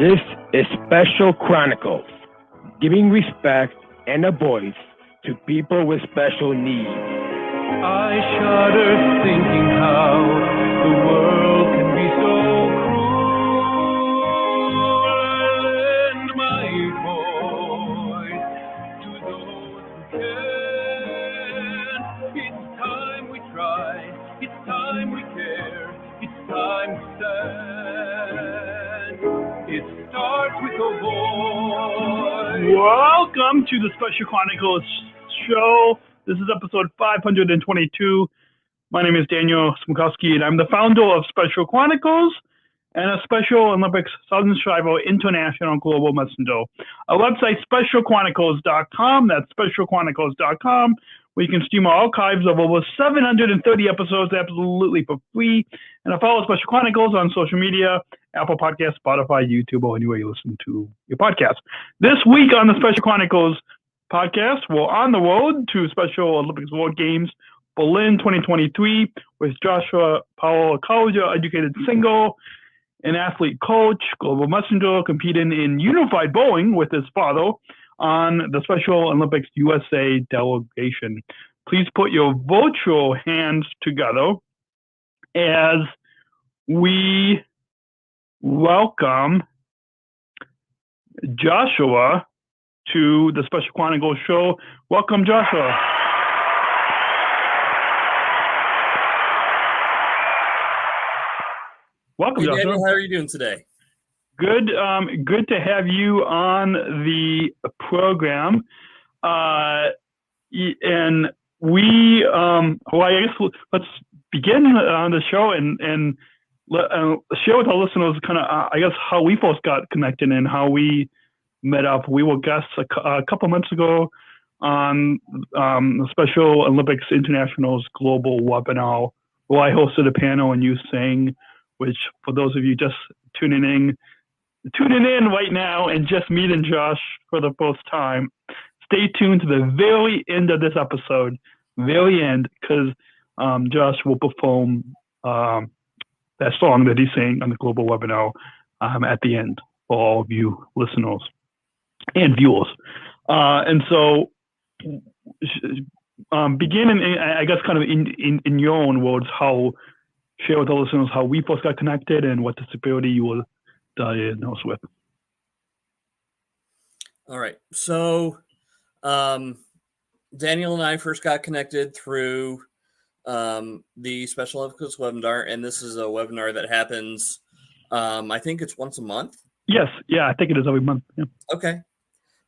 This is Special Chronicles, giving respect and a voice to people with special needs. I shudder thinking how the world can be so cruel. Lend my voice to those who can. It's time we try, it's time we care, it's time we stand. It starts with a voice. Welcome to the Special Chronicles show. This is episode 522. My name is Daniel Smrokowski, and I'm the founder of Special Chronicles and a Special Olympics Southern Shriver International Global Messenger. Our website, specialchronicles.com. That's specialchronicles.com, where you can stream our archives of over 730 episodes absolutely for free. And follow Special Chronicles on social media, Apple Podcasts, Spotify, YouTube, or anywhere you listen to your podcast. This week on the Special Chronicles podcast, we're on the road to Special Olympics World Games Berlin 2023 with Joshua Powell, a college-educated single, an athlete coach, global messenger, competing in unified bowling with his father on the Special Olympics USA delegation. Please put your virtual hands together as we welcome Joshua to the Special Chronicles show. Welcome, Joshua. Welcome, hey, Joshua. Daniel, how are you doing today? Good. Good to have you on the program. And we, well, I guess let's begin the show and share with our listeners kind of, I guess, how we first got connected and how we met up. We were guests a couple months ago on the Special Olympics International's global webinar, where I hosted a panel and you sang, which for those of you just tuning in right now and just meeting Josh for the first time, stay tuned to the very end of this episode, very end, because Josh will perform that song that he sang on the global webinar at the end for all of you listeners and viewers. And so beginning, I guess, kind of in your own words, share with the listeners how we first got connected and what disability you were diagnosed with. All right. So Daniel and I first got connected through the Special Olympics webinar, and this is a webinar that happens, I think it's once a month. Yes. Yeah, I think it is every month. Yeah. Okay.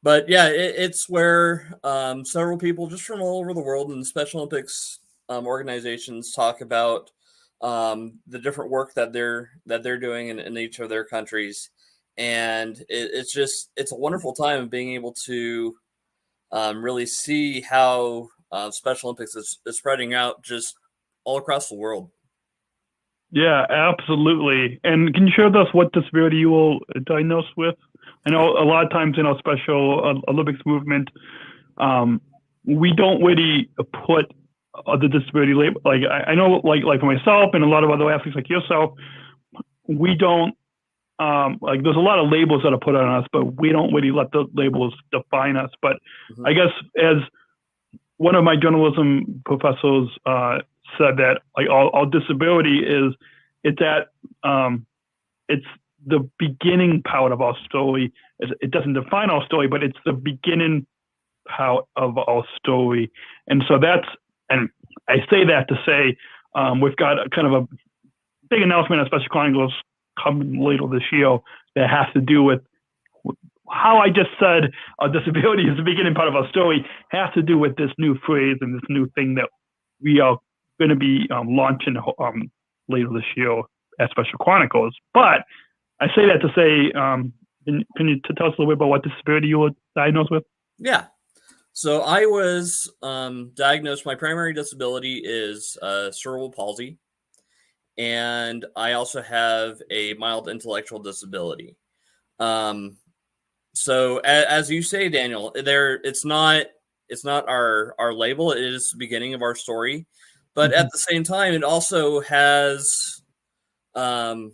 But yeah, it's where several people just from all over the world in the Special Olympics organizations talk about the different work that they're doing in each of their countries. And it's a wonderful time of being able to really see how Special Olympics is spreading out just all across the world. Yeah, absolutely. And can you share with us what disability you were diagnosed with? I know a lot of times in our Special Olympics movement, we don't really put the disability label. Like I know, like for myself and a lot of other athletes like yourself, we don't there's a lot of labels that are put on us, but we don't really let the labels define us. But I guess as one of my journalism professors said that like our disability it's the beginning part of our story. It doesn't define our story, but it's the beginning part of our story. And so and I say that to say we've got a kind of a big announcement on Special Chronicles coming later this year that has to do with how I just said our disability is the beginning part of our story, has to do with this new phrase and this new thing that we are going to be launching later this year at Special Chronicles. But I say that to say, can you tell us a little bit about what disability you were diagnosed with? Yeah. So I was diagnosed, my primary disability is cerebral palsy, and I also have a mild intellectual disability. So as you say, Daniel, it's not our label, it is the beginning of our story, but at the same time, it also has a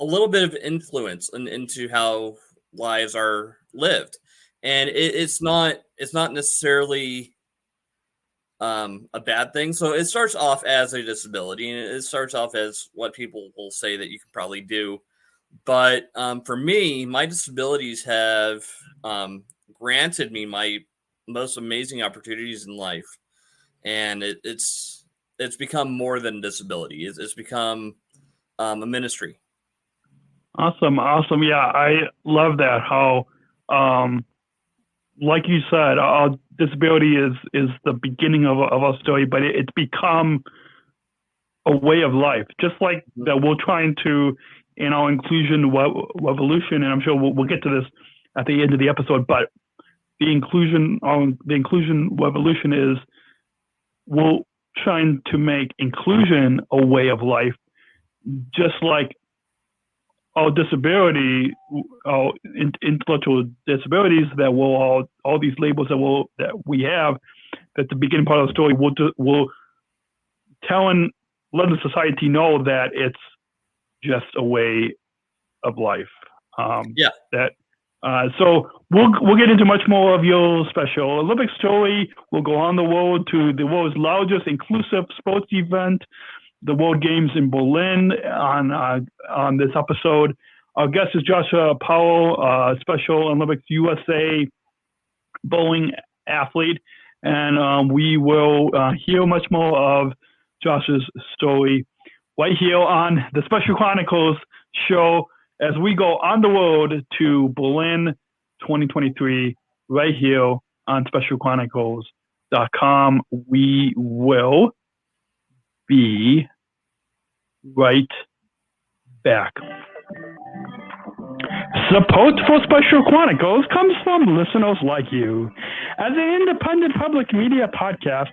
a little bit of influence into how lives are lived, and it's not necessarily a bad thing. So it starts off as a disability, and it starts off as what people will say that you can probably do. But for me, my disabilities have granted me my most amazing opportunities in life, and it's become more than disability. It's become a ministry. Awesome. Yeah, I love that. How, like you said, our disability is the beginning of our story, but it's become a way of life. Just like that, we're trying to, in our inclusion revolution, and I'm sure we'll get to this at the end of the episode, but the inclusion revolution is we're trying to make inclusion a way of life, just like our disability, our intellectual disabilities that will all these labels that we have. At the beginning part of the story, we'll let the society know that it's just a way of life. So we'll get into much more of your Special Olympics story. We'll go on the road to the world's largest inclusive sports event, the World Games in Berlin, on this episode. Our guest is Joshua Powell, Special Olympics USA bowling athlete, and we will hear much more of Joshua's story right here on the Special Chronicles show as we go on the road to Berlin 2023 right here on specialchronicles.com. We will be right back. Support for Special Chronicles comes from listeners like you. As an independent public media podcast,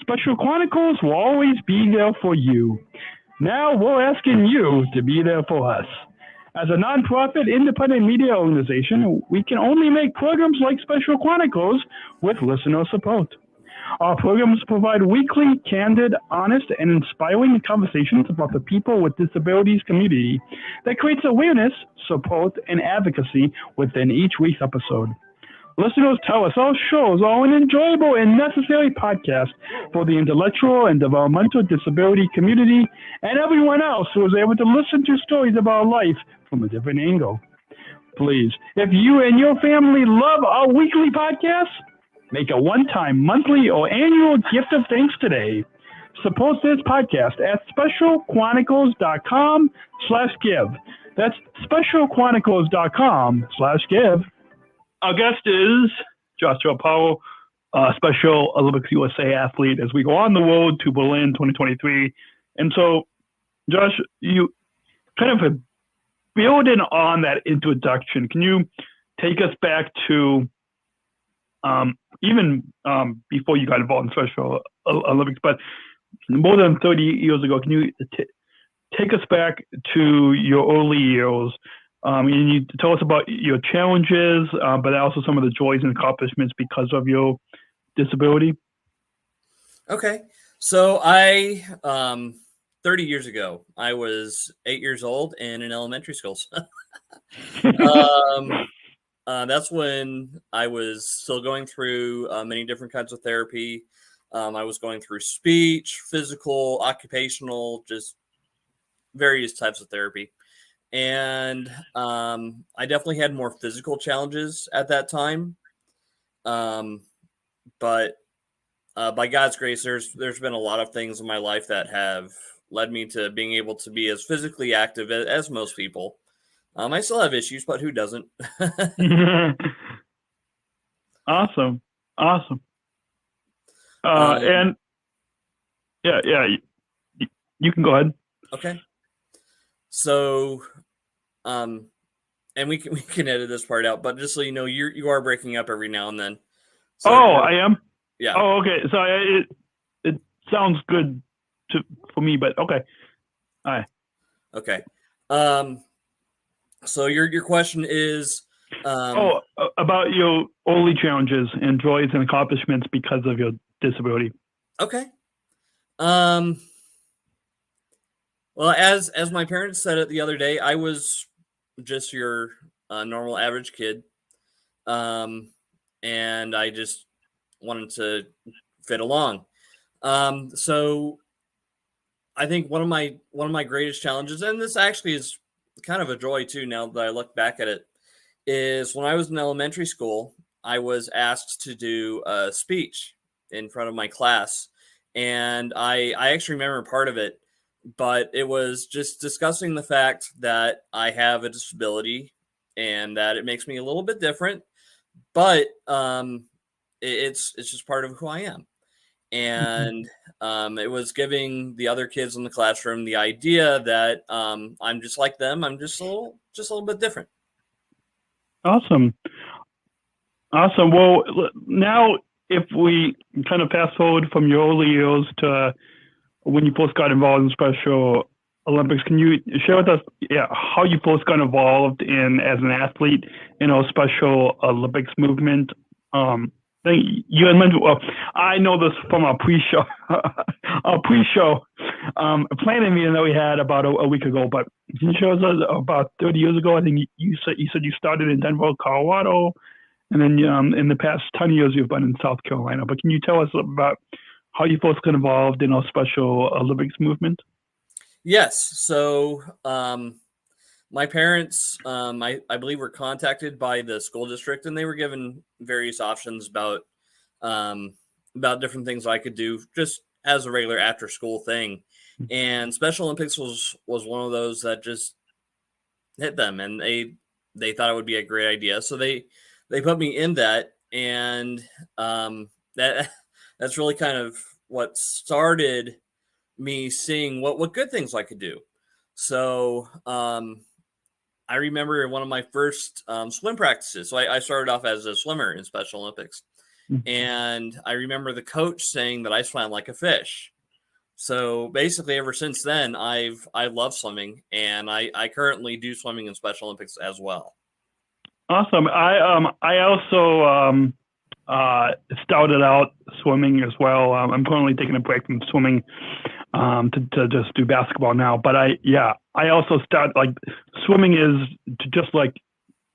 Special Chronicles will always be there for you. Now we're asking you to be there for us. As a nonprofit independent media organization, we can only make programs like Special Chronicles with listener support. Our programs provide weekly, candid, honest, and inspiring conversations about the people with disabilities community that creates awareness, support, and advocacy within each week's episode. Listeners tell us our shows are an enjoyable and necessary podcast for the intellectual and developmental disability community and everyone else who is able to listen to stories about life from a different angle. Please, if you and your family love our weekly podcasts, make a one-time, monthly, or annual gift of thanks today. Support this podcast at specialchronicles.com/give. That's specialchronicles.com/give. Our guest is Joshua Powell, Special Olympics USA athlete, as we go on the road to Berlin 2023. And so, Josh, you kind of building on that introduction, can you take us back to even before you got involved in Special Olympics, but more than 30 years ago, can you take us back to your early years? And you tell us about your challenges, but also some of the joys and accomplishments because of your disability. Okay. So I, 30 years ago, I was 8 years old and in elementary school. That's when I was still going through many different kinds of therapy. I was going through speech, physical, occupational, just various types of therapy. And I definitely had more physical challenges at that time. But by God's grace, there's been a lot of things in my life that have led me to being able to be as physically active as most people. I still have issues, but who doesn't? Awesome. And yeah, you can go ahead. Okay. So, and we can edit this part out, but just so you know, you are breaking up every now and then. So, I am. Yeah. Oh, okay. So it sounds good for me, but okay. All right. Okay. So your question is about your early challenges and joys and accomplishments because of your disability. Okay. Well, as my parents said it the other day, I was just your normal average kid, and I just wanted to fit along. So I think one of my greatest challenges, and this actually is kind of a joy too, now that I look back at it, is when I was in elementary school, I was asked to do a speech in front of my class, and I actually remember part of it, but it was just discussing the fact that I have a disability and that it makes me a little bit different, but it's just part of who I am. And it was giving the other kids in the classroom the idea that I'm just like them. I'm just a little bit different. Awesome. Well, now if we kind of fast forward from your early years to when you first got involved in Special Olympics, can you share with us how you first got involved in as an athlete in our Special Olympics movement? You had mentioned, well, I know this from our pre-show planning meeting that we had about a week ago, but can you show us about 30 years ago? I think you said you started in Denver, Colorado, and then in the past 10 years you've been in South Carolina. But can you tell us about how you first got involved in our Special Olympics movement? Yes. So my parents, I believe, were contacted by the school district, and they were given various options about different things I could do just as a regular after school thing. And Special Olympics was one of those that just hit them, and they thought it would be a great idea. So they put me in that, and that's really kind of what started me seeing what good things I could do. So I remember one of my first swim practices. So I started off as a swimmer in Special Olympics. And I remember the coach saying that I swam like a fish. So basically ever since then, I love swimming, and I currently do swimming in Special Olympics as well. Awesome. I also started out swimming as well. I'm currently taking a break from swimming to just do basketball now. But I also start, like, swimming is just like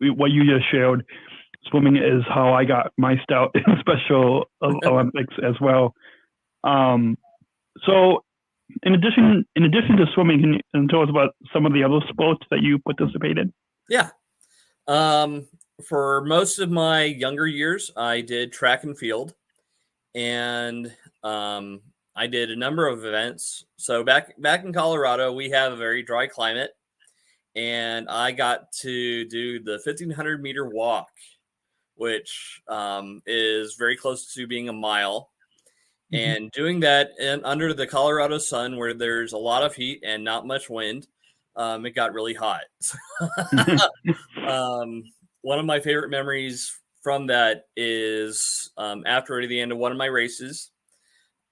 what you just shared. Swimming is how I got my start in Special Olympics as well. So in addition to swimming, can you tell us about some of the other sports that you participated? Yeah. For most of my younger years, I did track and field, and I did a number of events. So back in Colorado, we have a very dry climate, and I got to do the 1,500 meter walk, which is very close to being a mile. And doing that under the Colorado sun, where there's a lot of heat and not much wind, it got really hot. One of my favorite memories from that is after the end of one of my races,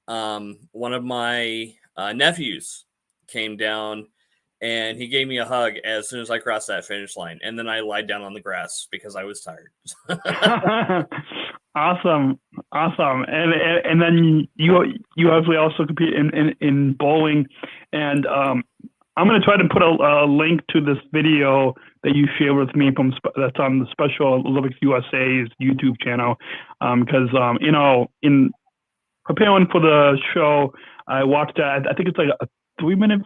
one of my nephews came down and he gave me a hug as soon as I crossed that finish line. And then I lied down on the grass because I was tired. Awesome. And then you obviously also compete in bowling. And I'm going to try to put a link to this video that you shared with me that's on the Special Olympics USA's YouTube channel. Because, in preparing for the show, I watched that. I think it's like a 3-minute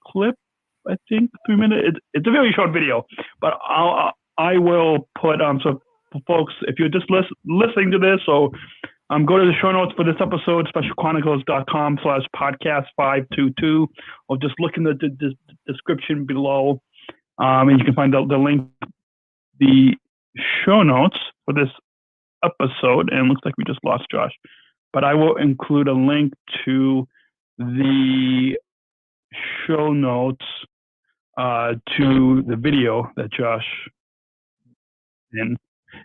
clip. I think 3 minutes. It's a very short video, but I will put so for folks, if you're just listening to this, so go to the show notes for this episode, specialchronicles.com/podcast522, or just look in the description below, and you can find the link, the show notes for this episode. And it looks like we just lost Josh, but I will include a link to the show notes to the video that Josh in.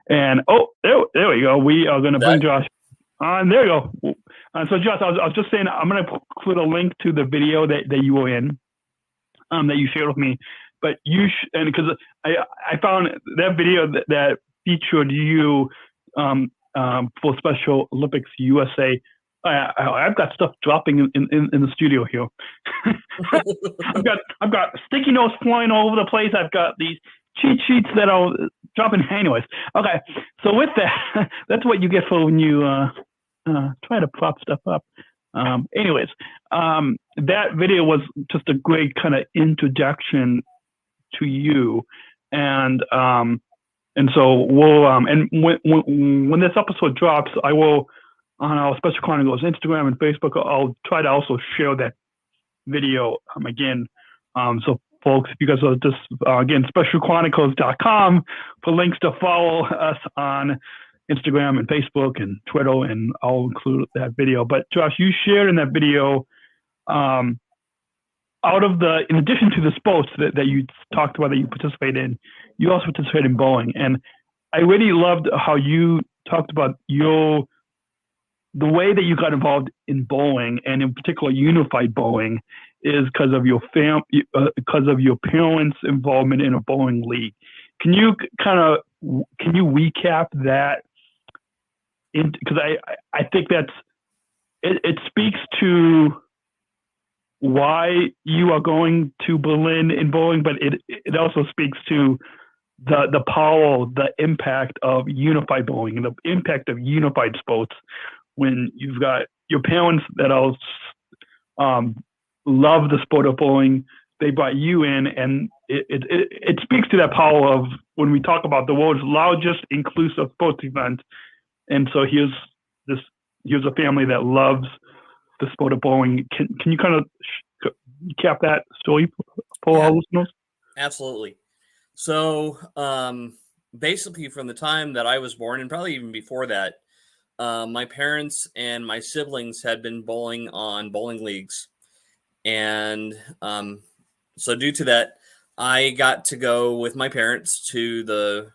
And there we go. We are going to bring Josh on. There you go. So Josh, I was just saying, I'm going to include a link to the video that you were in, that you shared with me. But and because I found that video that featured you for Special Olympics USA I've got stuff dropping in the studio here. I've got sticky notes flying all over the place. I've got these cheat sheets that are dropping. Anyways, okay. So with that, that's what you get for when you try to prop stuff up. Anyways, that video was just a great kind of introduction to you, and so we'll and when this episode drops, I will. On our Special Chronicles Instagram and Facebook, I'll try to also share that video again. So, folks, if you guys are just, again, specialchronicles.com for links to follow us on Instagram and Facebook and Twitter, and I'll include that video. But, Josh, you shared in that video, in addition to the sports that you talked about that you participate in, you also participate in bowling. And I really loved how you talked about the way that you got involved in bowling, and in particular unified bowling, is because of your parents' involvement in a bowling league. Can you recap that? Because I think it speaks to why you are going to Berlin in bowling, but it also speaks to the power, the impact of unified bowling, and the impact of unified sports. When you've got your parents that love the sport of bowling, they brought you in, and it speaks to that power of when we talk about the world's largest inclusive sports event. And so here's a family that loves the sport of bowling. Can you kind of recap that story for our listeners? Absolutely. So basically, from the time that I was born, and probably even before that, my parents and my siblings had been bowling on bowling leagues. And so due to that, I got to go with my parents to the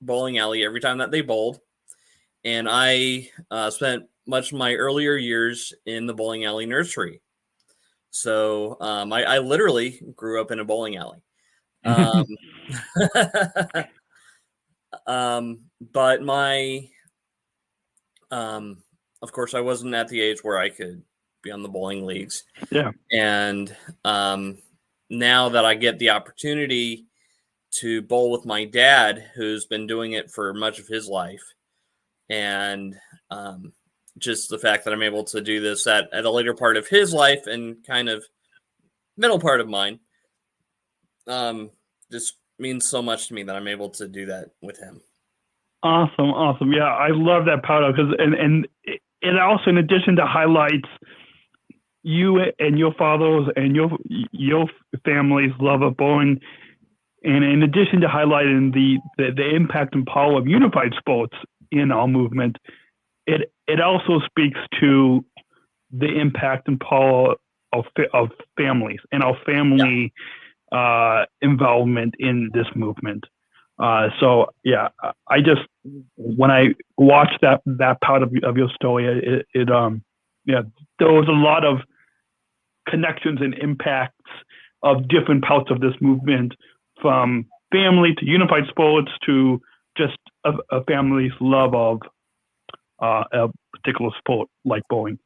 bowling alley every time that they bowled. And I spent much of my earlier years in the bowling alley nursery. So I literally grew up in a bowling alley. But of course, I wasn't at the age where I could be on the bowling leagues. Yeah. And now that I get the opportunity to bowl with my dad, who's been doing it for much of his life, and just the fact that I'm able to do this at a later part of his life and kind of middle part of mine, just means so much to me that I'm able to do that with him. Awesome. Yeah, I love that part of because and it also, in addition to highlights you and your father's and your family's love of bowling, and in addition to highlighting the impact and power of unified sports in our movement, it also speaks to the impact and power of families and our family involvement in this movement. So yeah, I just, when I watched that part of your story, there was a lot of connections and impacts of different parts of this movement, from family to unified sports to just a family's love of a particular sport like bowling.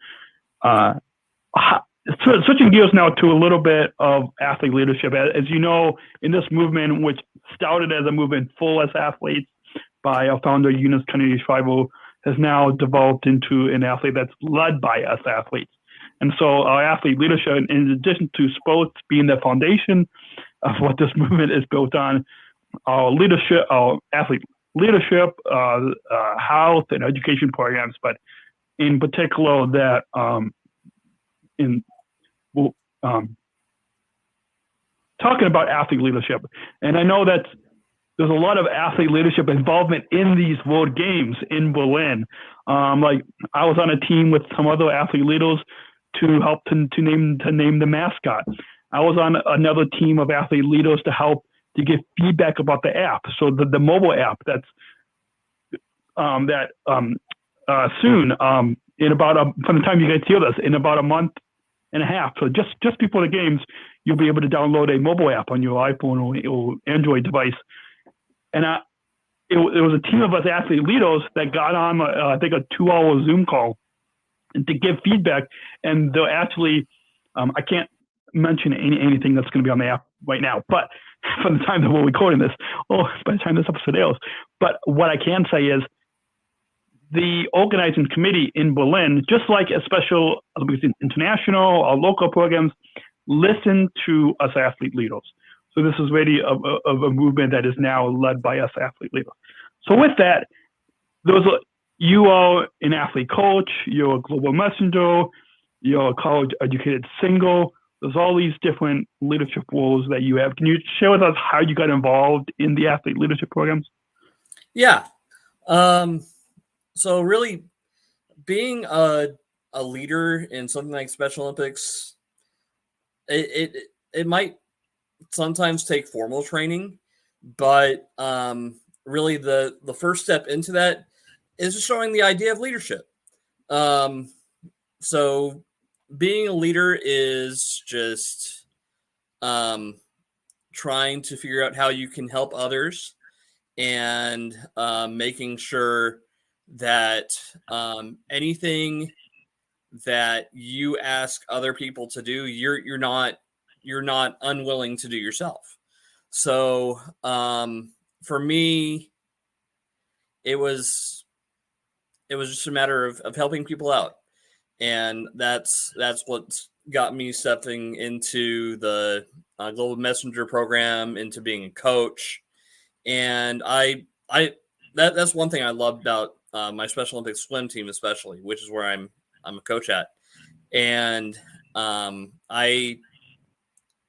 Switching gears now to a little bit of athlete leadership. As you know, in this movement, which started as a movement for us athletes by our founder, Eunice Kennedy Shriver, has now developed into an athlete that's led by us athletes. And so our athlete leadership, in addition to sports being the foundation of what this movement is built on, our athlete leadership, health and education programs, but in particular that talking about athlete leadership. And I know that there's a lot of athlete leadership involvement in these World Games in Berlin. Like I was on a team with some other athlete leaders to help to name the mascot. I was on another team of athlete leaders to help to get feedback about the app. So the mobile app that's soon in about from the time you guys hear this, in about a month and a half. So just before the games, you'll be able to download a mobile app on your iPhone or Android device. And it was a team of us athlete leaders that got on, I think, a 2-hour Zoom call to give feedback, and they'll actually, I can't mention anything that's going to be on the app right now, but from the time that we're recording this, by the time this episode airs. But what I can say is the organizing committee in Berlin, just like a Special Olympics International or local programs, listen to us athlete leaders. So this is really of a movement that is now led by us athlete leaders. So with that, you are an athlete coach, you're a global messenger, you're a college-educated single. There's all these different leadership roles that you have. Can you share with us how you got involved in the athlete leadership programs? Yeah. So really being a leader in something like Special Olympics, it might sometimes take formal training, but really the first step into that is just showing the idea of leadership. So being a leader is just trying to figure out how you can help others and making sure that anything that you ask other people to do, you're not unwilling to do yourself. So for me, it was just a matter of helping people out, and that's what's got me stepping into the Global Messenger program, into being a coach, and that's one thing I love about my Special Olympics swim team, especially, which is where I'm a coach at, and I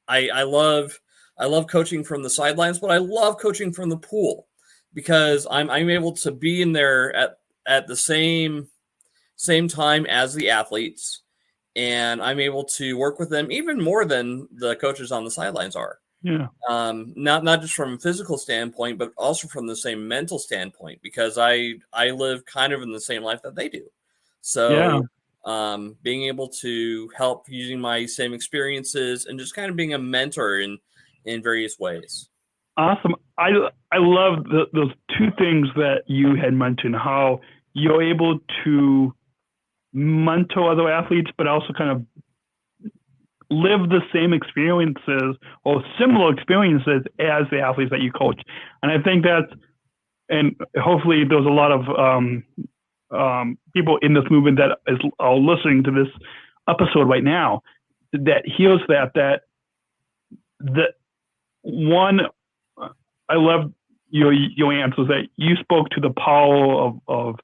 love coaching from the sidelines, but I love coaching from the pool because I'm able to be in there at the same time as the athletes, and I'm able to work with them even more than the coaches on the sidelines are. Yeah. Not just from a physical standpoint, but also from the same mental standpoint, because I live kind of in the same life that they do. So being able to help using my same experiences and just kind of being a mentor in various ways. Awesome. I love those two things that you had mentioned, how you're able to mentor other athletes, but also kind of live the same experiences or similar experiences as the athletes that you coach. And I think and hopefully there's a lot of people in this movement that are listening to this episode right now that hears that one, I love your answers, that you spoke to the power of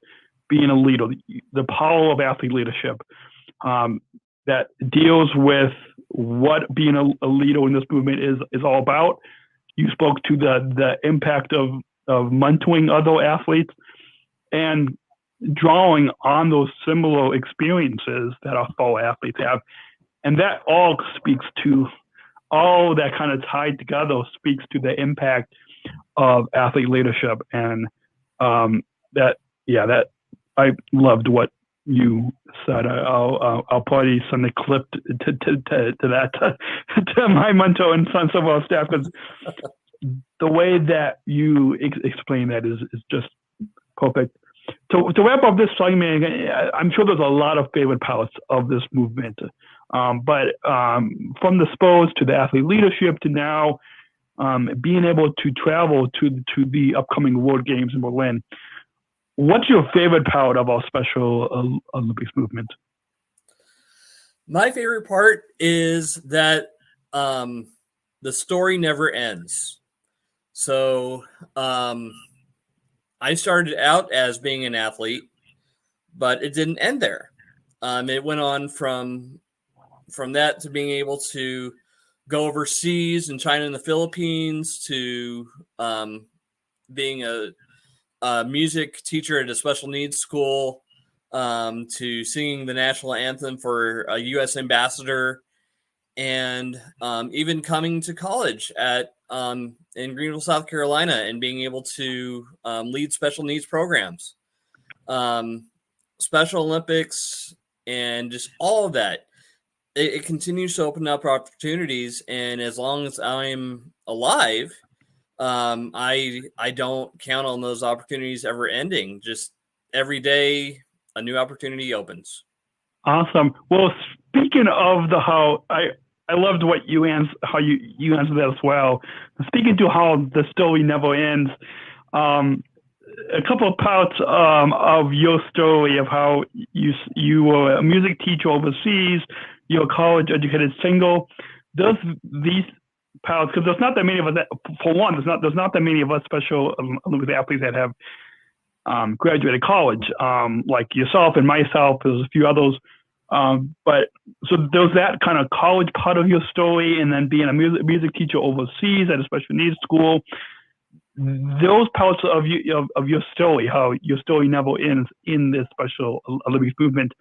being a leader, the power of athlete leadership, that deals with what being a leader in this movement is all about. You spoke to the impact of mentoring other athletes and drawing on those similar experiences that our fellow athletes have. And that all speaks to, all that kind of tied together speaks to the impact of athlete leadership. And that I loved what you said. I'll probably send a clip to that to my mentor and some of our staff, because the way that you explain that is just perfect. To wrap up this segment, I'm sure there's a lot of favorite parts of this movement, but from the sports to the athlete leadership to now being able to travel to the upcoming World Games in Berlin, what's your favorite part of our Special Olympics movement? My favorite part is that the story never ends. So I started out as being an athlete, but it didn't end there. It went on from that to being able to go overseas in China and the Philippines, to being a music teacher at a special needs school, to singing the national anthem for a U.S. ambassador, and even coming to college in Greenville, South Carolina, and being able to lead special needs programs, Special Olympics, and just all of that. It continues to open up opportunities, and as long as I'm alive, I don't count on those opportunities ever ending. Just every day, a new opportunity opens. Awesome. Well, speaking of I loved what you how you answered that as well. Speaking to how the story never ends, a couple of parts of your story of how you were a music teacher overseas, you're a college educated single. These parts, because there's not that many of us. For one, there's not that many of us Special Olympics athletes that have graduated college, like yourself and myself. There's a few others. But so there's that kind of college part of your story, and then being a music teacher overseas at a special needs school. Those parts of your story, how your story never ends in this Special Olympics movement,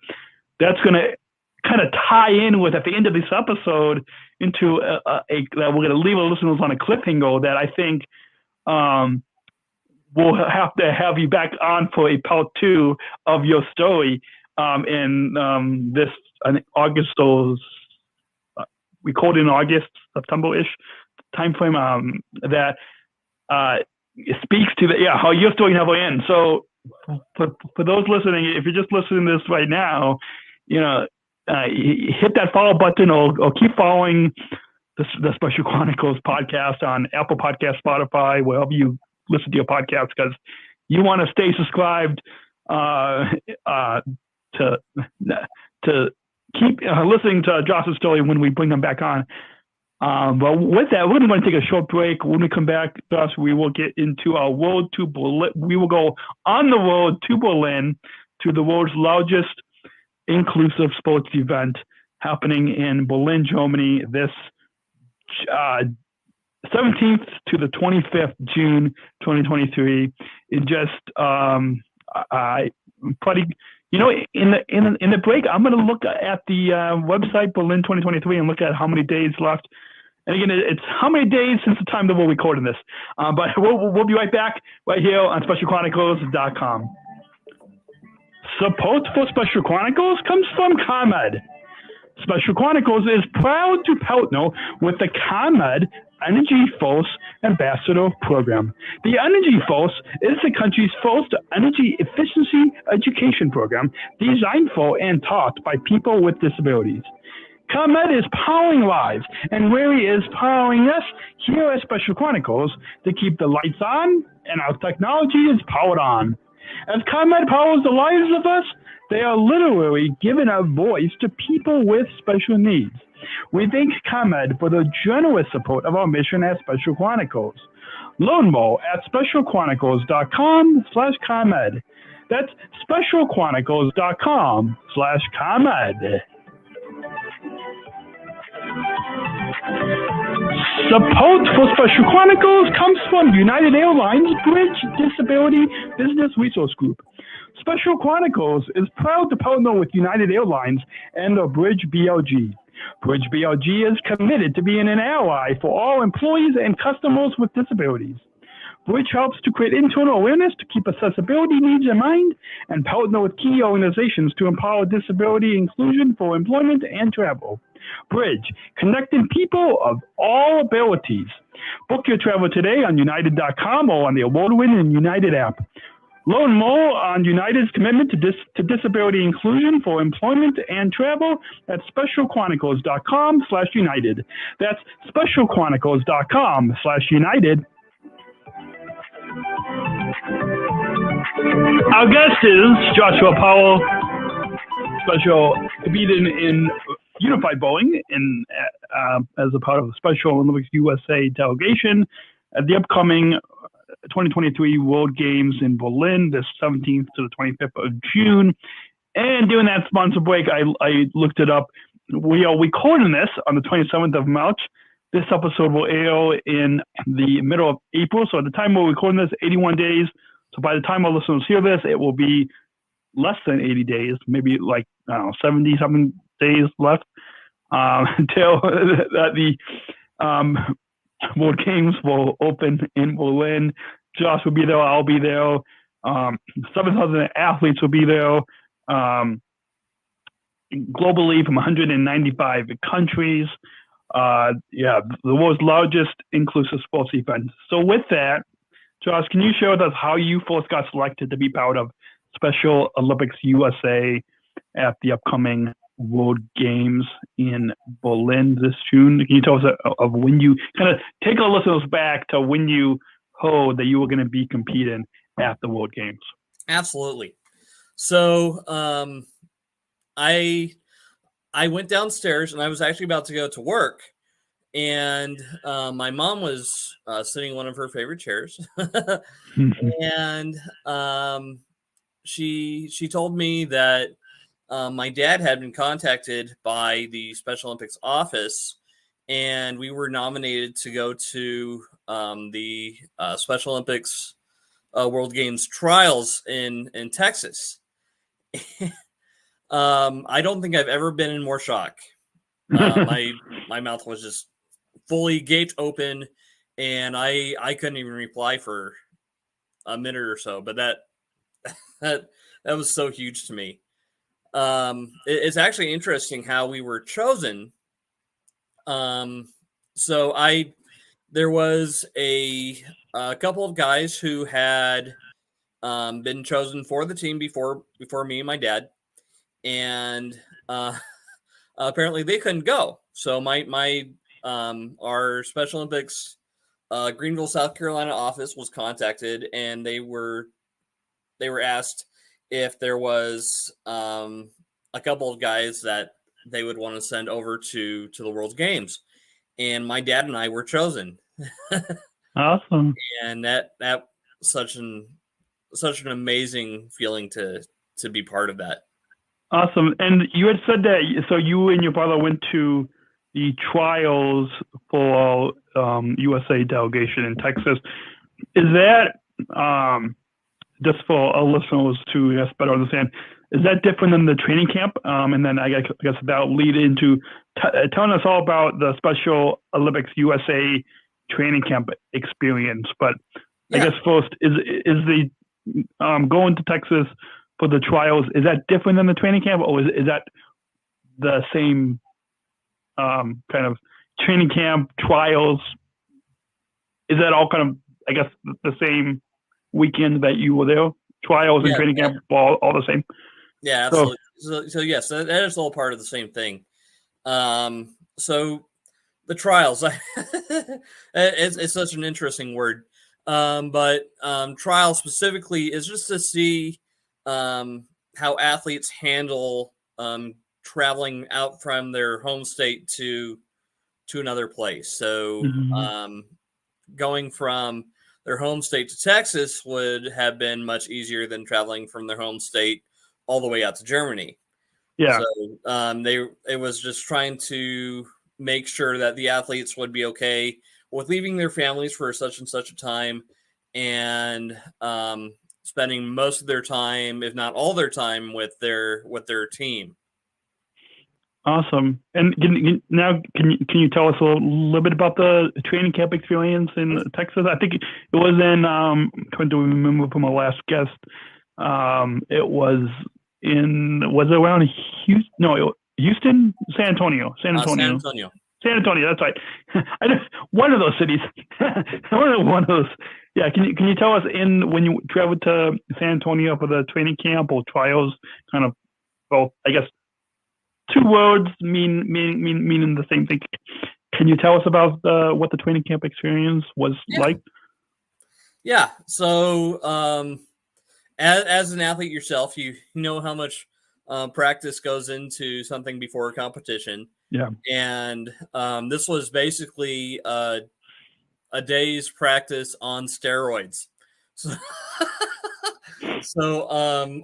that's going to kind of tie in with, at the end of this episode, into we're going to leave our listeners on a cliffhanger that I think we'll have to have you back on for a part 2 of your story in this, I think, August, recorded in August, September-ish timeframe, that it speaks to how your story never ends. So for those listening, if you're just listening to this right now, hit that follow button or keep following the Special Chronicles podcast on Apple Podcast, Spotify, wherever you listen to your podcast, because you want to stay subscribed to keep listening to Josh's story when we bring them back on. But with that, we're going to take a short break. When we come back, Josh, we will get into our road to Berlin. We will go on the road to Berlin, to the world's largest inclusive sports event happening in Berlin, Germany, this 17th to the 25th June 2023. It just probably, in the break, I'm going to look at the website Berlin 2023 and look at how many days left. And again, it's how many days since the time that we're recording this. But we'll be right back right here on SpecialChronicles.com. Support for Special Chronicles comes from ComEd. Special Chronicles is proud to partner with the ComEd Energy Force Ambassador Program. The Energy Force is the country's first energy efficiency education program designed for and taught by people with disabilities. ComEd is powering lives, and Rary is powering us here at Special Chronicles to keep the lights on and our technology is powered on. As ComEd powers the lives of us, they are literally giving a voice to people with special needs. We thank ComEd for the generous support of our mission at Special Chronicles. Learn more at specialchronicles.com/ComEd. That's specialchronicles.com/ComEd. Support for Special Chronicles comes from United Airlines Bridge Disability Business Resource Group. Special Chronicles is proud to partner with United Airlines and the Bridge BLG. Bridge BLG is committed to being an ally for all employees and customers with disabilities. Bridge helps to create internal awareness to keep accessibility needs in mind and partner with key organizations to empower disability inclusion for employment and travel. Bridge, connecting people of all abilities. Book your travel today on United.com or on the award-winning United app. Learn more on United's commitment to disability inclusion for employment and travel at specialchronicles.com/United. That's specialchronicles.com/United. Our guest is Joshua Powell, special comedian in Unified Bowling, as a part of the Special Olympics USA delegation at the upcoming 2023 World Games in Berlin, the 17th to the 25th of June. And during that sponsor break, I looked it up. We are recording this on the 27th of March. This episode will air in the middle of April. So at the time we're recording this, 81 days. So by the time our listeners hear this, it will be less than 80 days, maybe like 70-something days left until the World Games will open in Berlin. Josh will be there. I'll be there. 7,000 athletes will be there globally from 195 countries. The world's largest inclusive sports event. So with that, Josh, can you share with us how you first got selected to be part of Special Olympics USA at the upcoming World Games in Berlin this June. Can you tell us of when you kind of take a listen back to when you heard that you were going to be competing at the World Games? Absolutely. So I went downstairs, and I was actually about to go to work, and my mom was sitting in one of her favorite chairs, and she told me that my dad had been contacted by the Special Olympics office, and we were nominated to go to the Special Olympics World Games trials in Texas. I don't think I've ever been in more shock. My mouth was just fully gaped open, and I couldn't even reply for a minute or so. But that was so huge to me. It's actually interesting how we were chosen. So there was a couple of guys who had been chosen for the team before me and my dad, and apparently they couldn't go. So our Special Olympics Greenville, South Carolina office was contacted, and they were asked if there was a couple of guys that they would want to send over to the World Games, and my dad and I were chosen. Awesome. And that such an amazing feeling to be part of that. Awesome. And you had said that, so you and your brother went to the trials for USA delegation in Texas. Is that, just for our listeners to better understand, is that different than the training camp? And then I guess that'll lead into telling us all about the Special Olympics USA training camp experience. But I guess first, is the going to Texas for the trials, is that different than the training camp, or is that the same kind of training camp, trials? Is that all kind of, I guess, the same weekend that you were there? Trials and training camp all the same? Yeah, absolutely. So yes, that is all part of the same thing. So the trials, it's such an interesting word. But trial specifically is just to see how athletes handle traveling out from their home state to another place. So going from their home state to Texas would have been much easier than traveling from their home state all the way out to Germany. Yeah. So it was just trying to make sure that the athletes would be okay with leaving their families for such and such a time, and spending most of their time, if not all their time, with their team. Awesome. And can you tell us a little bit about the training camp experience in Texas? I think it was in, I'm trying to remember from our last guest, it was it around Houston? No, Houston, San Antonio. San Antonio, that's right. One of those cities. one of those. Yeah, can you tell us when you traveled to San Antonio for the training camp or trials, kind of both, I guess, two words meaning the same thing. Can you tell us about what the training camp experience was like? Yeah. So as an athlete yourself, you know how much practice goes into something before a competition. Yeah. And this was basically a day's practice on steroids. So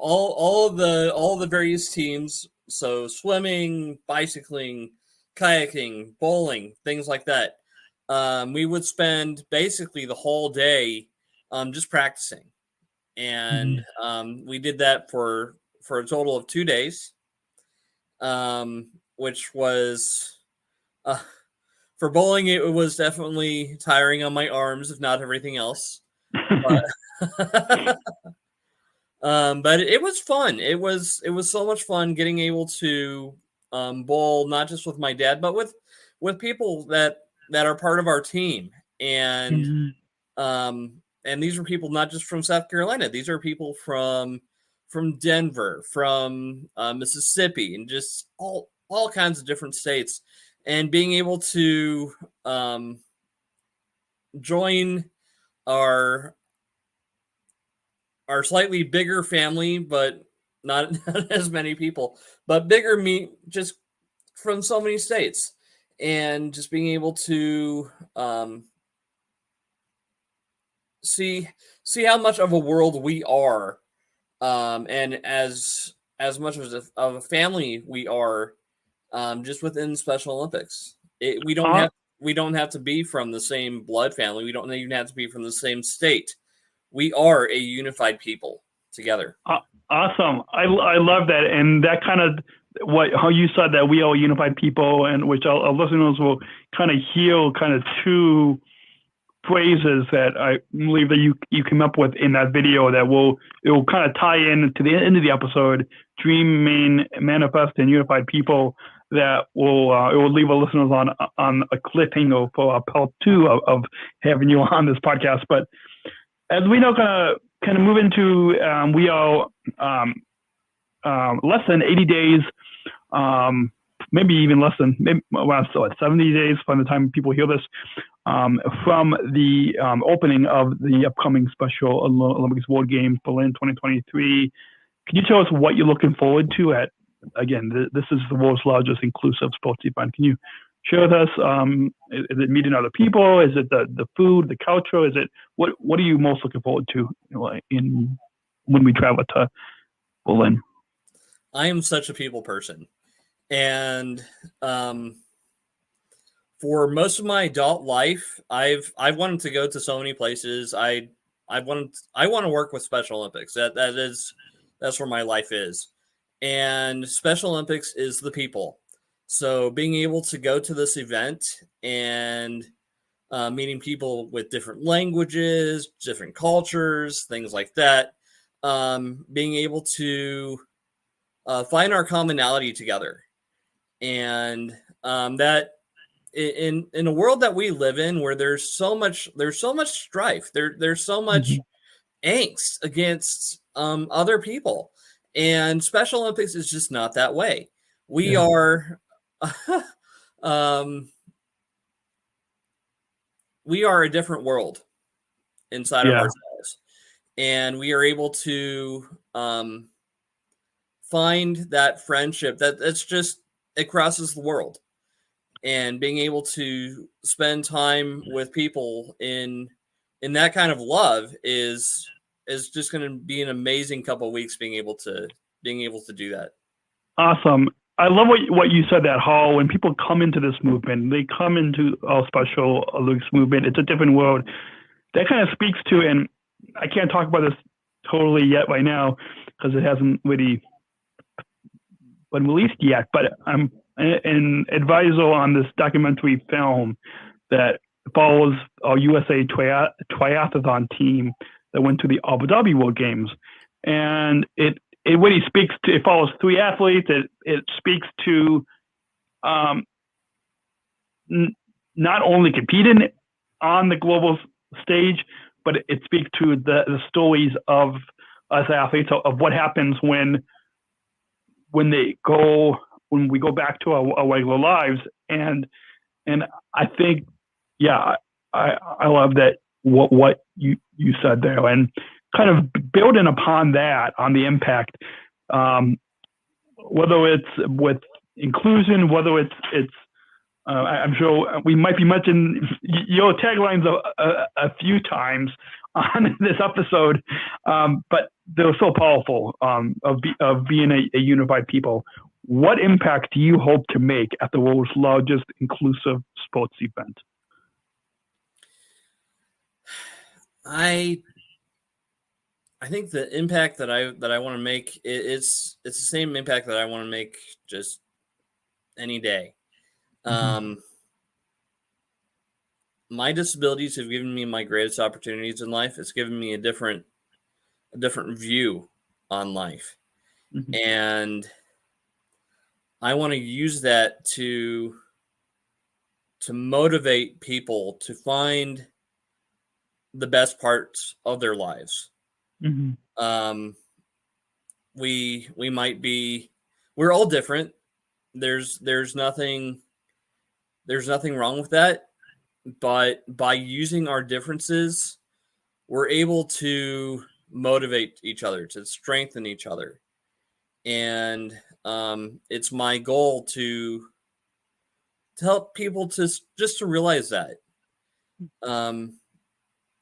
all the various teams, so swimming, bicycling, kayaking, bowling, things like that, we would spend basically the whole day just practicing. And we did that for a total of 2 days, which was for bowling, it was definitely tiring on my arms, if not everything else. But, but it was fun. It was so much fun getting able to bowl, not just with my dad, but with people that are part of our team. And and these are people not just from South Carolina. These are people from Denver, from Mississippi, and just all kinds of different states, and being able to join our slightly bigger family, but not as many people, but bigger me just from so many states, and just being able to see how much of a world we are, and as much of a family we are, just within Special Olympics. We don't have to be from the same blood family. We don't even have to be from the same state. We are a unified people together. Awesome. I love that. And that kind of how you said that we are a unified people, and which our listeners will kind of hear kind of two phrases that I believe that you came up with in that video that it will kind of tie in to the end of the episode. Dream, manifest, and unified people. That it will leave our listeners on a cliffhanger for part 2 of having you on this podcast. But as we know, kind of move into, we are less than 80 days, maybe even less than 70 days by the time people hear this, from the opening of the upcoming Special Olympics World Games Berlin 2023. Can you tell us what you're looking forward to at? Again, this is the world's largest inclusive sports event. Can you share with us? Is it meeting other people? Is it the food, the culture? Is it what are you most looking forward to when we travel to Berlin? I am such a people person, and for most of my adult life, I've wanted to go to so many places. I want to work with Special Olympics. That's where my life is. And Special Olympics is the people. So being able to go to this event and meeting people with different languages, different cultures, things like that, being able to find our commonality together. And that in a world that we live in, where there's so much strife, there's so much angst against other people. And Special Olympics is just not that way. We are, we are a different world inside of ourselves, and we are able to find that friendship that's just, it crosses the world, and being able to spend time with people in that kind of love is just going to be an amazing couple of weeks being able to do that. Awesome. I love what you said, that how when people come into this movement, they come into our Special Olympics movement, it's a different world. That kind of speaks to, and I can't talk about this totally yet right now because it hasn't really been released yet, but I'm an advisor on this documentary film that follows our USA triathlon team that went to the Abu Dhabi World Games. And it really speaks to, it follows 3 athletes. It speaks to not only competing on the global stage, but it speaks to the stories of us athletes, of what happens when we go back to our regular lives. And I think, I love that what you said there, and kind of building upon that, on the impact, whether it's with inclusion, whether it's I'm sure we might be mentioning your taglines a few times on this episode, but they're so powerful, of being a unified people. What impact do you hope to make at the world's largest inclusive sports event? I think the impact that I want to make, it's the same impact that I want to make just any day. My disabilities have given me my greatest opportunities in life. It's given me a different view on life. And I want to use that to motivate people to find the best parts of their lives. we're all different. There's nothing wrong with that. But by using our differences, we're able to motivate each other, to strengthen each other. And it's my goal to help people to realize that.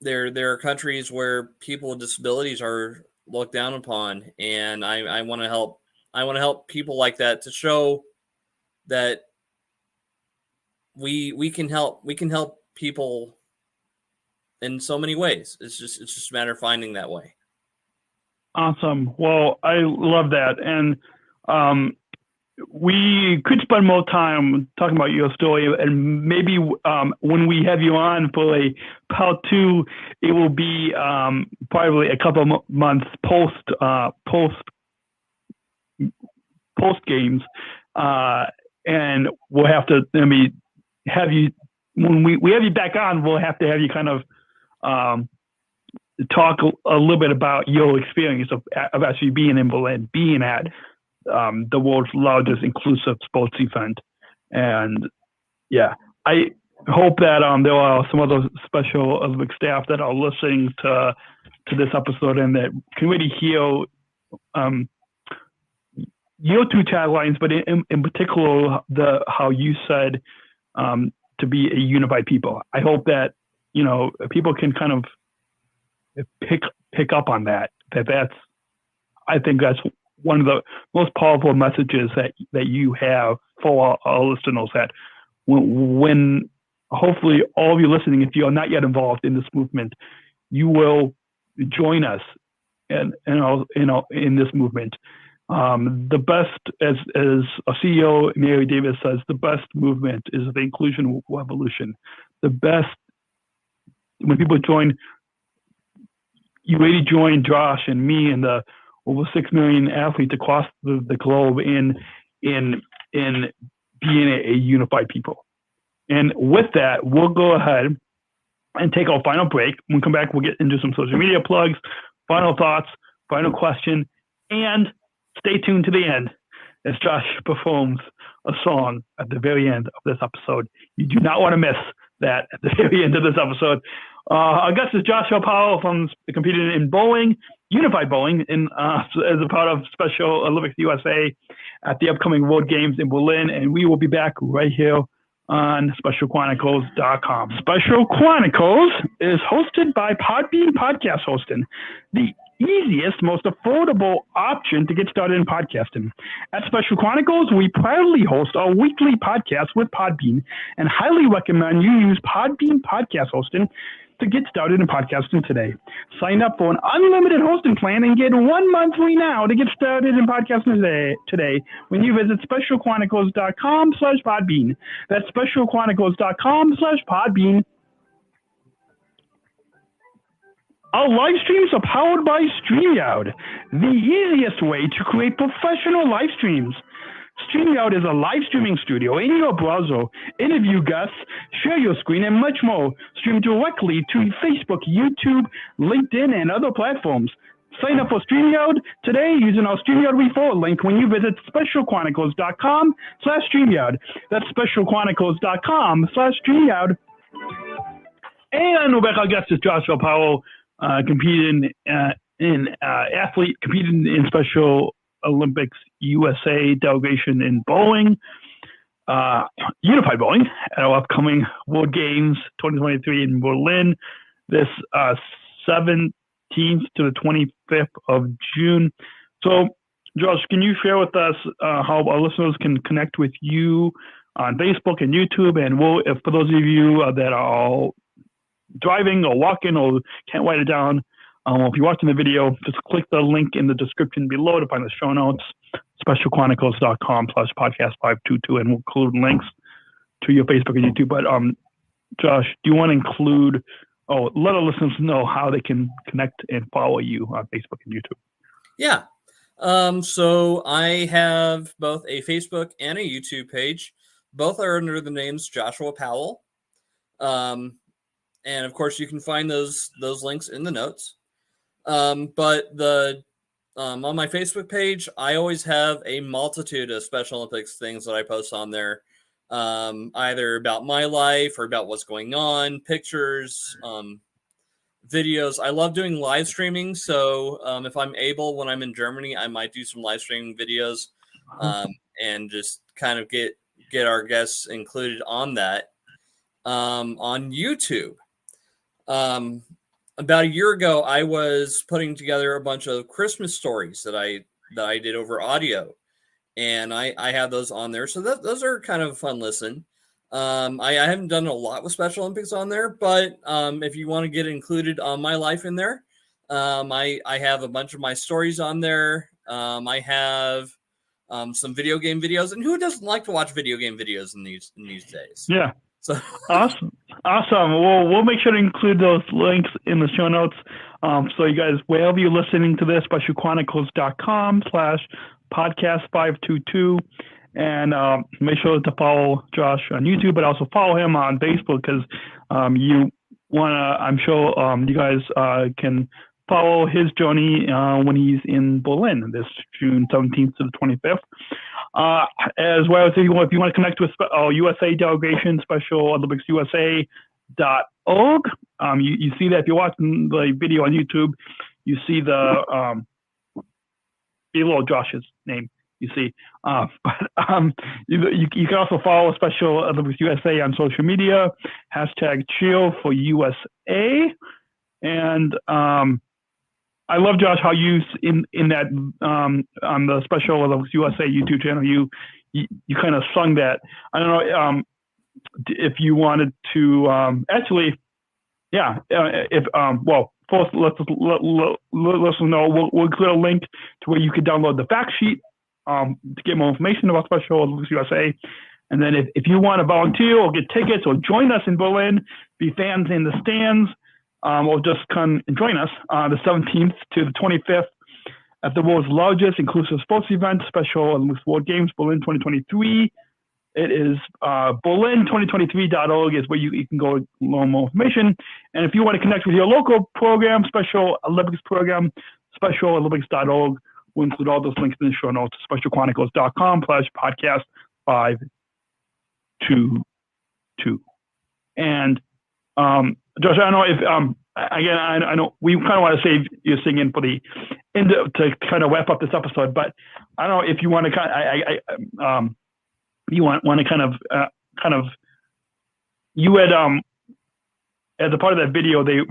There are countries where people with disabilities are looked down upon, and I want to help. I want to help people like that, to show that we can help people in so many ways. It's just a matter of finding that way. Awesome. Well, I love that. And we could spend more time talking about your story, and maybe when we have you on for a part 2, it will be probably a couple of months post games, and we'll have to have you, when we have you back on, we'll have to have you kind of talk a little bit about your experience of actually being in Berlin, being at the world's largest inclusive sports event. And yeah, I hope that there are some other Special Olympic staff that are listening to this episode and that can really hear your 2 taglines, but in particular how you said to be a unified people. I hope that people can kind of pick up on that. I think that's one of the most powerful messages that you have for our listeners, that when hopefully all of you listening, if you are not yet involved in this movement, you will join us in this movement. The best, as a CEO, Mary Davis says, the best movement is the inclusion revolution. The best, when people join, you really join Josh and me and the over 6 million athletes across the globe in being a unified people. And with that, we'll go ahead and take our final break. When we come back, we'll get into some social media plugs, final thoughts, final question, and stay tuned to the end as Josh performs a song at the very end of this episode. You do not want to miss that at the very end of this episode. Our guest is Joshua Powell from competing in bowling, unified bowling, as a part of Special Olympics USA at the upcoming World Games in Berlin. And we will be back right here on SpecialChronicles.com. Special Chronicles is hosted by Podbean Podcast Hosting, the easiest, most affordable option to get started in podcasting. At Special Chronicles, we proudly host our weekly podcast with Podbean and highly recommend you use Podbean Podcast Hosting to get started in podcasting today. Sign up for an unlimited hosting plan and get 1 month free now to get started in podcasting today when you visit specialchronicles.com/Podbean. That's specialchronicles.com/Podbean. Our live streams are powered by StreamYard, the easiest way to create professional live streams. StreamYard is a live streaming studio in your browser. Interview guests, share your screen, and much more. Stream directly to Facebook, YouTube, LinkedIn, and other platforms. Sign up for StreamYard today using our StreamYard referral link when you visit specialchronicles.com/StreamYard. That's specialchronicles.com/StreamYard. And we're back. Our guest is Joshua Powell, competing in Special Olympics USA delegation in bowling, unified bowling, at our upcoming World Games 2023 in Berlin, this 17th to the 25th of June. So, Josh, can you share with us how our listeners can connect with you on Facebook and YouTube? And if for those of you that are driving or walking or can't write it down, if you're watching the video, just click the link in the description below to find the show notes, specialchronicles.com/podcast522, and we'll include links to your Facebook and YouTube. But Josh, do you want to include, let our listeners know how they can connect and follow you on Facebook and YouTube? Yeah. So I have both a Facebook and a YouTube page. Both are under the names Joshua Powell. And of course, you can find those links in the notes. But the on my Facebook page, I always have a multitude of Special Olympics things that I post on there, either about my life or about what's going on, pictures, videos. I love doing live streaming. So if I'm able, when I'm in Germany, I might do some live streaming videos and just kind of get our guests included on that. On YouTube. About a year ago, I was putting together a bunch of Christmas stories that I did over audio, and I have those on there. So those are kind of a fun listen. I haven't done a lot with Special Olympics on there, but if you want to get included on my life in there, I have a bunch of my stories on there. I have some video game videos, and who doesn't like to watch video game videos in these days? Yeah. So Awesome. Well, we'll make sure to include those links in the show notes. So you guys, wherever you're listening to this, specialchronicles.com/podcast522. And make sure to follow Josh on YouTube, but also follow him on Facebook because you want to, I'm sure you guys can follow his journey when he's in Berlin this June 17th to the 25th. As well as if you want to connect with USA delegation, Special Olympics USA.org. You see that if you're watching the video on YouTube, you see the below Josh's name. You see, you can also follow Special Olympics USA on social media, #cheer4USA, and I love, Josh, how you in that on the Special Olympics USA YouTube channel, you kind of sung that. I don't know if you wanted to actually, yeah. Well, first let's know. We'll include a link to where you can download the fact sheet to get more information about Special Olympics USA. And then if you want to volunteer or get tickets or join us in Berlin, be fans in the stands. Or just come and join us the 17th to the 25th at the world's largest inclusive sports event, Special Olympics World Games Berlin 2023. It is Berlin2023.org is where you can go learn more information. And if you want to connect with your local program, Special Olympics program, specialolympics.org. We'll include all those links in the show notes, specialchronicles.com/podcast522. And Josh, I don't know if again, I know we kind of want to save your singing for the end to kind of wrap up this episode, but I don't know if you want to kind of you had as a part of that video they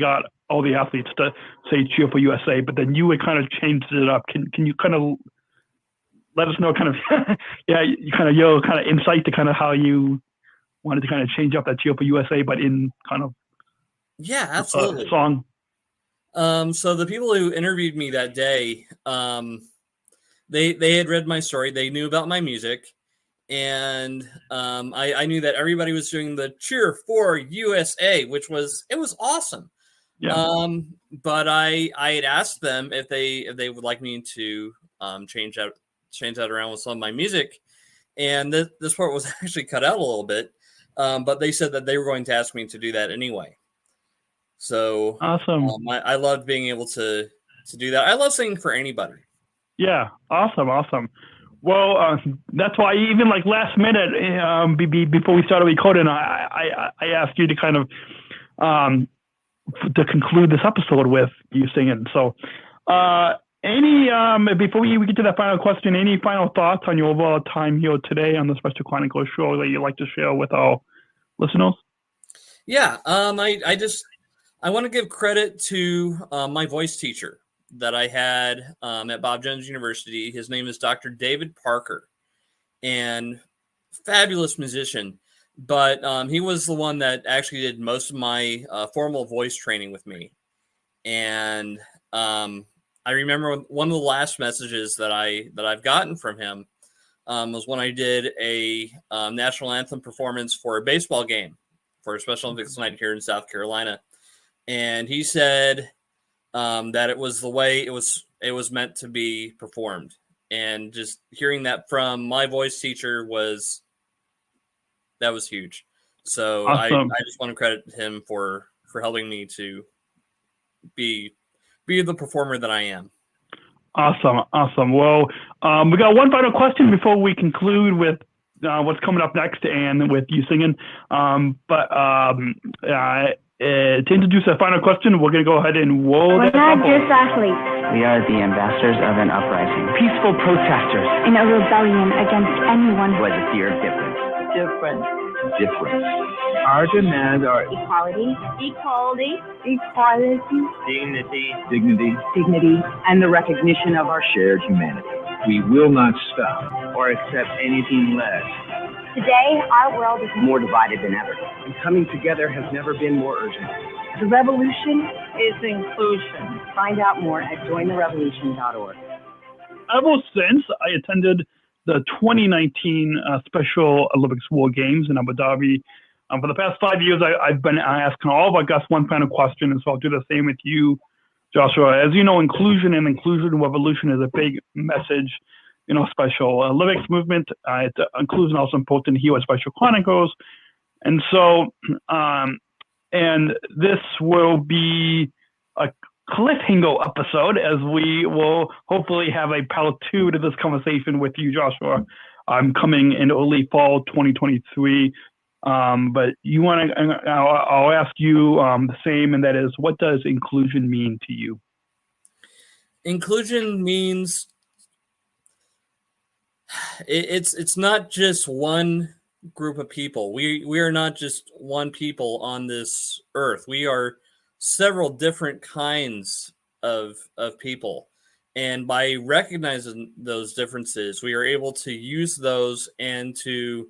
got all the athletes to say cheer for USA, but then you had kind of changed it up. Can you kind of let us know kind of your kind of insight to kind of how you wanted to kind of change up that cheer for USA, but in kind of absolutely song. So the people who interviewed me that day, they had read my story. They knew about my music, and I knew that everybody was doing the cheer for USA, which was awesome. Yeah. But I had asked them if they would like me to change that around with some of my music, and this part was actually cut out a little bit. But they said that they were going to ask me to do that anyway. So awesome. I loved being able to do that. I love singing for anybody. Yeah. Awesome. Well, that's why even like last minute, before we started recording, I asked you to kind of to conclude this episode with you singing. So before we get to that final question, any final thoughts on your overall time here today on the Special Chronicles show that you'd like to share with our listeners? Yeah, I want to give credit to my voice teacher that I had at Bob Jones University. His name is Dr. David Parker, and fabulous musician. But he was the one that actually did most of my formal voice training with me. And I remember one of the last messages that I've gotten from him was when I did a national anthem performance for a baseball game for a Special Olympics night here in South Carolina, and he said that it was the way it was meant to be performed. And just hearing that from my voice teacher was huge. So awesome. I just want to credit him for helping me to be the performer that I am. Awesome. Well, we got one final question before we conclude with what's coming up next and with you singing. To introduce a final question, we're going to go ahead and roll We're not just athletes. We are the ambassadors of an uprising. Peaceful protesters. In a rebellion against anyone who has a fear of difference. Difference. Our demands are equality, dignity, and the recognition of our shared humanity. We will not stop or accept anything less. Today, our world is more divided than ever. And coming together has never been more urgent. The revolution is inclusion. Find out more at jointherevolution.org. Ever since I attended the 2019 Special Olympics War Games in Abu Dhabi, for the past 5 years, I've been asking all of our guests one final question, and so I'll do the same with you, Joshua. As you know, inclusion and inclusion revolution is a big message. Special Olympics movement. Inclusion also important here at Special Chronicles. And so, and this will be a cliffhanger episode, as we will hopefully have a part 2 to this conversation with you, Joshua. I'm coming in early fall 2023. But you want to? I'll ask you the same, and that is, what does inclusion mean to you? Inclusion means it's not just one group of people. We are not just one people on this earth. We are several different kinds of people. And by recognizing those differences, we are able to use those and to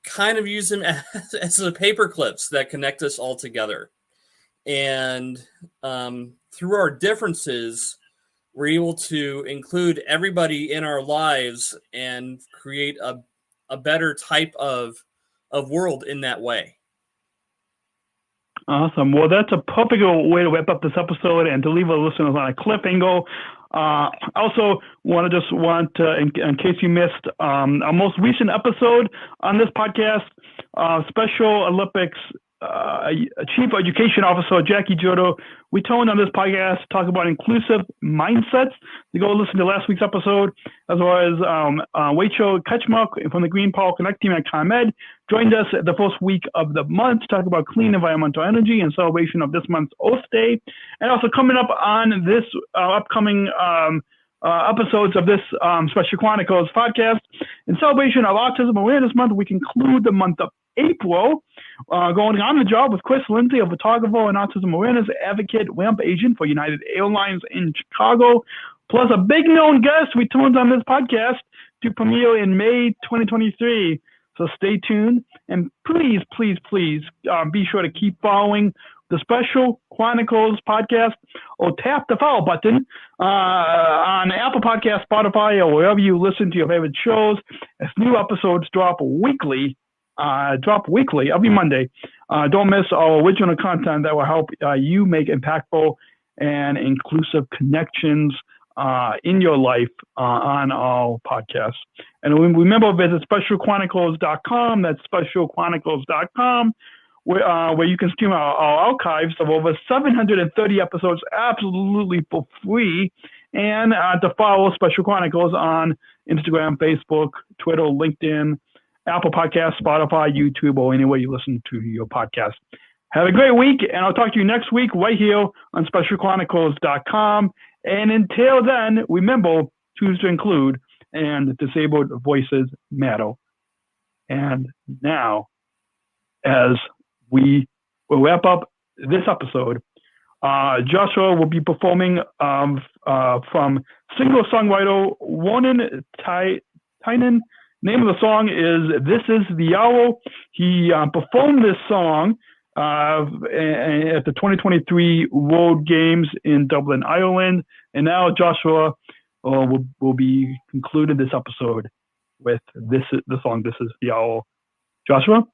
kind of use them as the paper clips that connect us all together. And through our differences, we're able to include everybody in our lives and create a better type of world in that way. Awesome. Well, that's a perfect way to wrap up this episode and to leave our listeners on a cliffhanger. Also, in case you missed our most recent episode on this podcast, Special Olympics Chief Education Officer Jackie Jodo, we toned on this podcast to talk about inclusive mindsets. You go listen to last week's episode, as well as Rachel Ketchmark from the Green Power Connect team at ComEd joined us the first week of the month to talk about clean environmental energy in celebration of this month's Earth Day. And also coming up on this upcoming episodes of this Special Chronicles podcast, in celebration of Autism Awareness Month, we conclude the month of April going on the job with Chris Lindsay, a photographer and autism awareness advocate, ramp agent for United Airlines in Chicago, plus a big known guest we tuned on this podcast to premiere in May 2023. So stay tuned, and please be sure to keep following the Special Chronicles podcast, or tap the follow button on Apple Podcasts, Spotify, or wherever you listen to your favorite shows, as new episodes drop weekly every Monday. Don't miss our original content that will help you make impactful and inclusive connections in your life on our podcasts. And remember, visit specialchronicles.com. That's specialchronicles.com, where you can stream our archives of over 730 episodes absolutely for free, and to follow Special Chronicles on Instagram, Facebook, Twitter, LinkedIn, Apple Podcasts, Spotify, YouTube, or anywhere you listen to your podcast. Have a great week, and I'll talk to you next week right here on specialchronicles.com. And until then, remember, choose to include, and disabled voices matter. And now, as we will wrap up this episode, Joshua will be performing from singer-songwriter Warren Tynan. Name of the song is "This Is the Hour." He performed this song at the 2023 World Games in Dublin, Ireland. And now Joshua will be concluding this episode with the song "This Is the Hour." Joshua?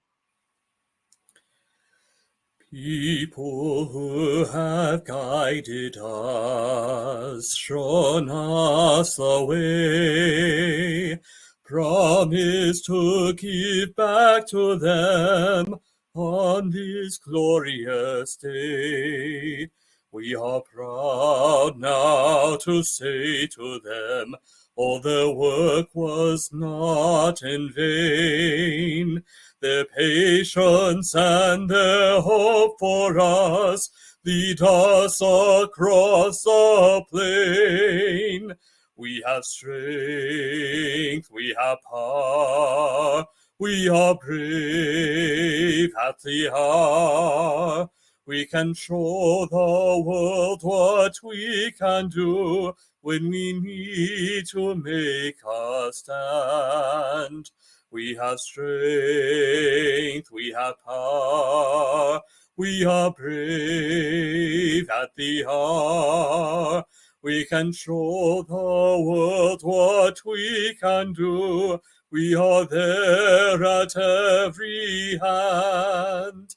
People who have guided us, shown us the way, promise to give back to them on this glorious day. We are proud now to say to them, all their work was not in vain. Their patience and their hope for us lead us across the plain. We have strength, we have power, we are brave at the hour. We can show the world what we can do when we need to make a stand. We have strength, we have power, we are brave at the hour. We can show the world what we can do. We are there at every hand.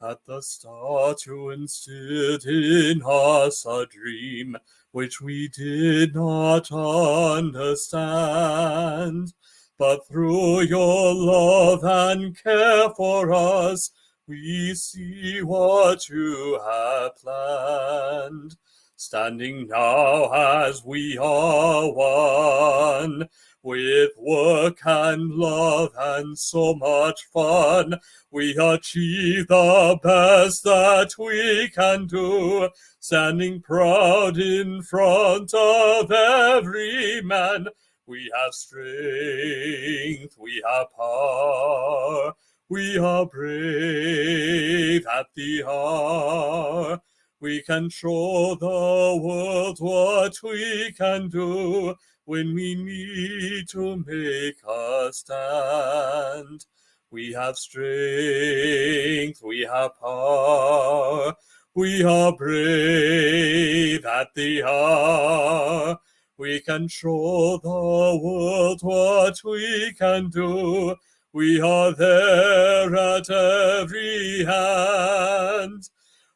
At the start you instilled in us a dream which we did not understand. But through your love and care for us, we see what you have planned. Standing now as we are one, with work and love and so much fun, we achieve the best that we can do, standing proud in front of every man. We have strength, we have power, we are brave at the hour. We can show the world what we can do when we need to make a stand. We have strength, we have power, we are brave at the hour. We can show the world what we can do. We are there at every hand.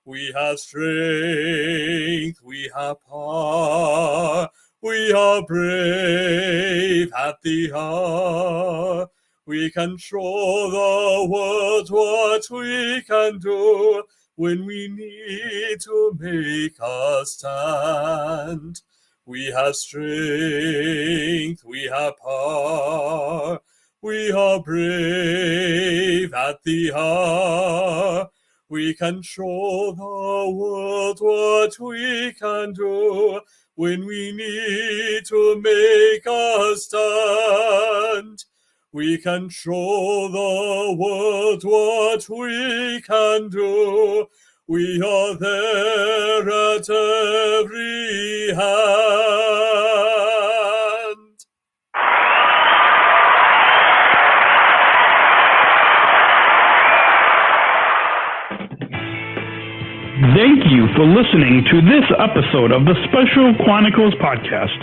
We have strength, we have power, we are brave at the hour. We can show the world what we can do when we need to make a stand. We have strength, we have power, we are brave at the hour. We can show the world what we can do when we need to make a stand. We can show the world what we can do. We are there at every hand. Thank you for listening to this episode of the Special Chronicles Podcast.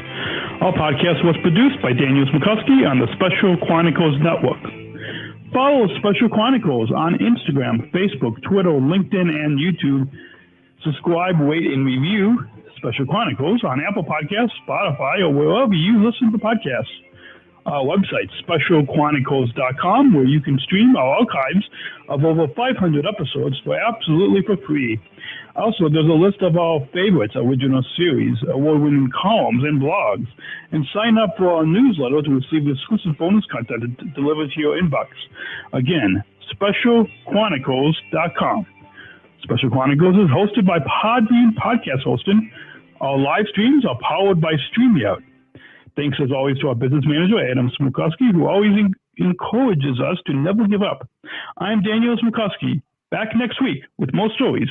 Our podcast was produced by Daniel Smrokowski on the Special Chronicles Network. Follow Special Chronicles on Instagram, Facebook, Twitter, LinkedIn, and YouTube. Subscribe, rate, and review Special Chronicles on Apple Podcasts, Spotify, or wherever you listen to podcasts. Our website, specialchronicles.com, where you can stream our archives of over 500 episodes for free. Also, there's a list of our favorites, original series, award-winning columns, and blogs. And sign up for our newsletter to receive exclusive bonus content delivered to your inbox. Again, specialchronicles.com. Special Chronicles is hosted by Podbean Podcast Hosting. Our live streams are powered by StreamYard. Thanks, as always, to our business manager, Daniel Smrokowski, who always encourages us to never give up. I'm Daniel Smrokowski, back next week with more stories.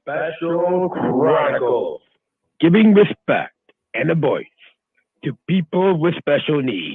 Special Chronicles, giving respect and a voice to people with special needs.